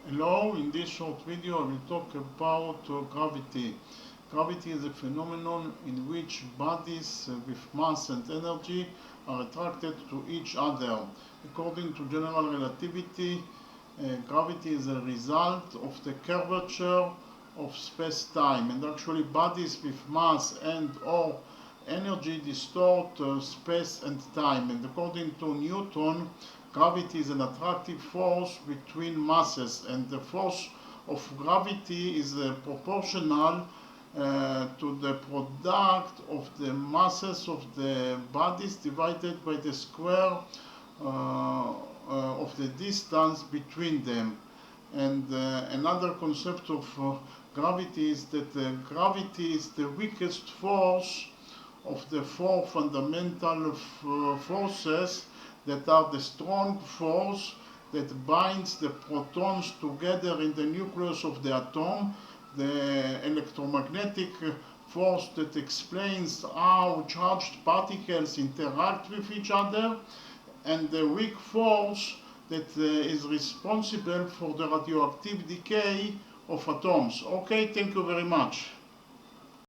Hello, in this short video I will talk about gravity. Gravity is a phenomenon in which bodies with mass and energy are attracted to each other. According to general relativity, gravity is a result of the curvature of space-time, and actually bodies with mass and or energy distort space and time. And according to Newton, gravity is an attractive force between masses, and the force of gravity is proportional to the product of the masses of the bodies divided by the square of the distance between them. And another concept of gravity is that gravity is the weakest force of the four fundamental forces that are the strong force that binds the protons together in the nucleus of the atom, the electromagnetic force that explains how charged particles interact with each other, and the weak force that is responsible for the radioactive decay of atoms. Okay, thank you very much.